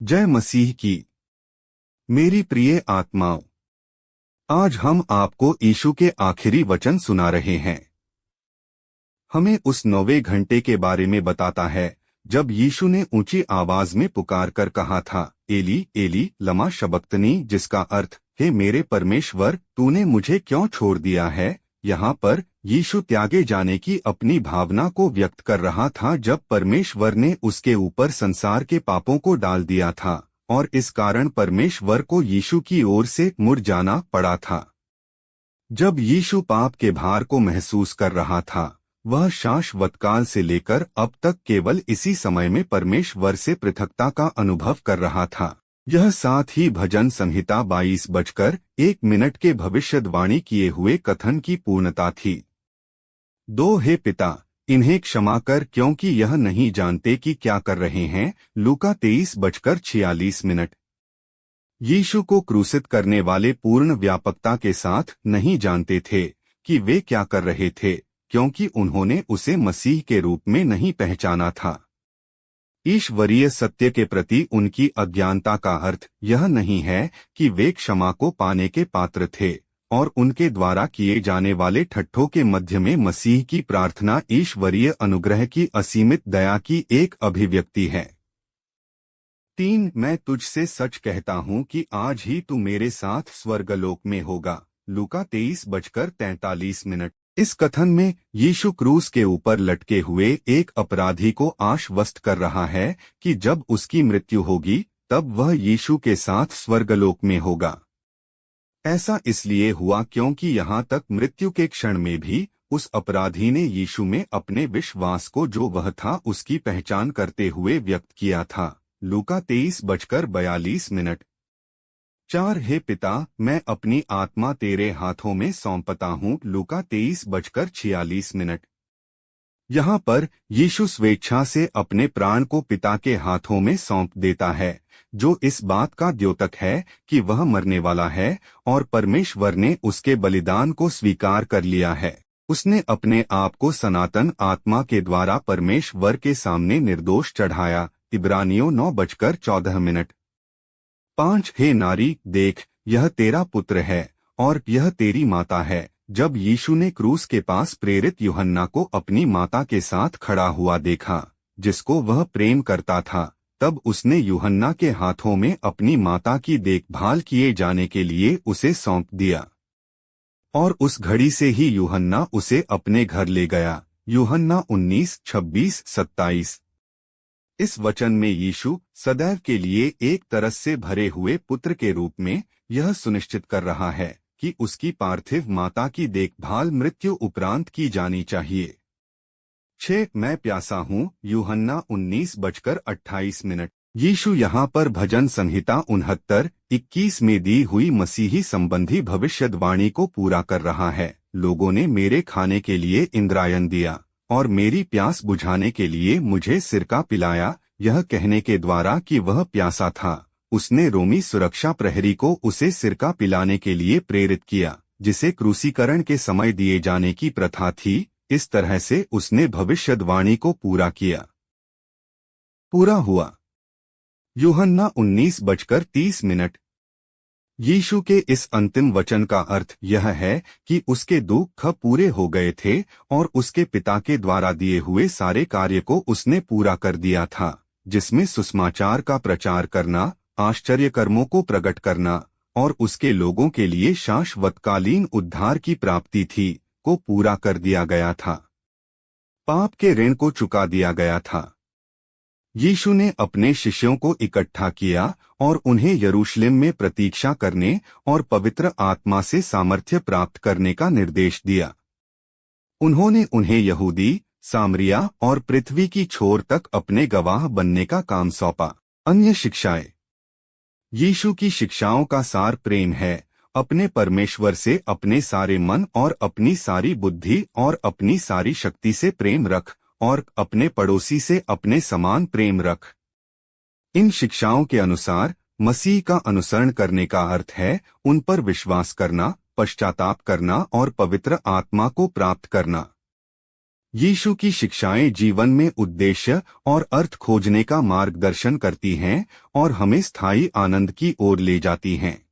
जय मसीह की। मेरी प्रिय आत्माओं, आज हम आपको यीशु के आखिरी वचन सुना रहे हैं। हमें उस 9वें घंटे के बारे में बताता है जब यीशु ने ऊंची आवाज में पुकार कर कहा था, एली एली लमा शबक्तनी, जिसका अर्थ, हे मेरे परमेश्वर, तूने मुझे क्यों छोड़ दिया है। यहाँ पर यीशु त्यागे जाने की अपनी भावना को व्यक्त कर रहा था जब परमेश्वर ने उसके ऊपर संसार के पापों को डाल दिया था और इस कारण परमेश्वर को यीशु की ओर से मुड़ जाना पड़ा था। जब यीशु पाप के भार को महसूस कर रहा था, वह शाश्वत काल से लेकर अब तक केवल इसी समय में परमेश्वर से पृथकता का अनुभव कर रहा था। यह साथ ही भजन संहिता 22:01 के भविष्यवाणी किए हुए कथन की पूर्णता थी। दो, हे पिता, इन्हें क्षमा कर क्योंकि यह नहीं जानते कि क्या कर रहे हैं। लूका 23:46। यीशु को क्रूसित करने वाले पूर्ण व्यापकता के साथ नहीं जानते थे कि वे क्या कर रहे थे, क्योंकि उन्होंने उसे मसीह के रूप में नहीं पहचाना था। ईश्वरीय सत्य के प्रति उनकी अज्ञानता का अर्थ यह नहीं है कि वे क्षमा को पाने के पात्र थे और उनके द्वारा किए जाने वाले ठट्ठों के मध्य में मसीह की प्रार्थना ईश्वरीय अनुग्रह की असीमित दया की एक अभिव्यक्ति है। 3, मैं तुझसे सच कहता हूँ कि आज ही तू मेरे साथ स्वर्गलोक में होगा। लूका 23:43। इस कथन में यीशु क्रूस के ऊपर लटके हुए एक अपराधी को आश्वस्त कर रहा है कि जब उसकी मृत्यु होगी तब वह यीशु के साथ स्वर्गलोक में होगा। ऐसा इसलिए हुआ क्योंकि यहाँ तक मृत्यु के क्षण में भी उस अपराधी ने यीशु में अपने विश्वास को, जो वह था, उसकी पहचान करते हुए व्यक्त किया था। लूका 23:42। 4, हे पिता, मैं अपनी आत्मा तेरे हाथों में सौंपता हूँ। लूका 23:46। यहाँ पर यीशु स्वेच्छा से अपने प्राण को पिता के हाथों में सौंप देता है, जो इस बात का द्योतक है कि वह मरने वाला है और परमेश्वर ने उसके बलिदान को स्वीकार कर लिया है। उसने अपने आप को सनातन आत्मा के द्वारा परमेश्वर के सामने निर्दोष चढ़ाया। इब्रानियों 9:14। 5, हे नारी, देख, यह तेरा पुत्र है और यह तेरी माता है। जब यीशु ने क्रूस के पास प्रेरित यूहन्ना को अपनी माता के साथ खड़ा हुआ देखा, जिसको वह प्रेम करता था, तब उसने यूहन्ना के हाथों में अपनी माता की देखभाल किए जाने के लिए उसे सौंप दिया और उस घड़ी से ही यूहन्ना उसे अपने घर ले गया। यूहन्ना 19:26-27। इस वचन में यीशु सदैव के लिए एक तरस से भरे हुए पुत्र के रूप में यह सुनिश्चित कर रहा है कि उसकी पार्थिव माता की देखभाल मृत्यु उपरांत की जानी चाहिए। 6, मैं प्यासा हूँ। यूहन्ना 19:28। यीशु यहाँ पर भजन संहिता 69:21 में दी हुई मसीही संबंधी भविष्यवाणी को पूरा कर रहा है। लोगों ने मेरे खाने के लिए इंद्रायण दिया और मेरी प्यास बुझाने के लिए मुझे सिरका पिलाया, यह कहने के द्वारा कि वह प्यासा था, उसने रोमी सुरक्षा प्रहरी को उसे सिरका पिलाने के लिए प्रेरित किया, जिसे क्रूसीकरण के समय दिए जाने की प्रथा थी। इस तरह से उसने भविष्यवाणी को पूरा किया। पूरा हुआ। यूहन्ना 19:30। यीशु के इस अंतिम वचन का अर्थ यह है कि उसके दुख पूरे हो गए थे और उसके पिता के द्वारा दिए हुए सारे कार्य को उसने पूरा कर दिया था, जिसमें सुसमाचार का प्रचार करना, आश्चर्य कर्मों को प्रकट करना और उसके लोगों के लिए शाश्वतकालीन उद्धार की प्राप्ति थी, को पूरा कर दिया गया था। पाप के ऋण को चुका दिया गया था। यीशु ने अपने शिष्यों को इकट्ठा किया और उन्हें यरूशलेम में प्रतीक्षा करने और पवित्र आत्मा से सामर्थ्य प्राप्त करने का निर्देश दिया। उन्होंने उन्हें यहूदी, सामरिया और पृथ्वी की छोर तक अपने गवाह बनने का काम सौंपा। अन्य शिक्षाएं। यीशु की शिक्षाओं का सार प्रेम है। अपने परमेश्वर से अपने सारे मन और अपनी सारी बुद्धि और अपनी सारी शक्ति से प्रेम रख और अपने पड़ोसी से अपने समान प्रेम रख। इन शिक्षाओं के अनुसार मसीह का अनुसरण करने का अर्थ है उन पर विश्वास करना, पश्चाताप करना और पवित्र आत्मा को प्राप्त करना। यीशु की शिक्षाएं जीवन में उद्देश्य और अर्थ खोजने का मार्गदर्शन करती हैं और हमें स्थायी आनंद की ओर ले जाती हैं।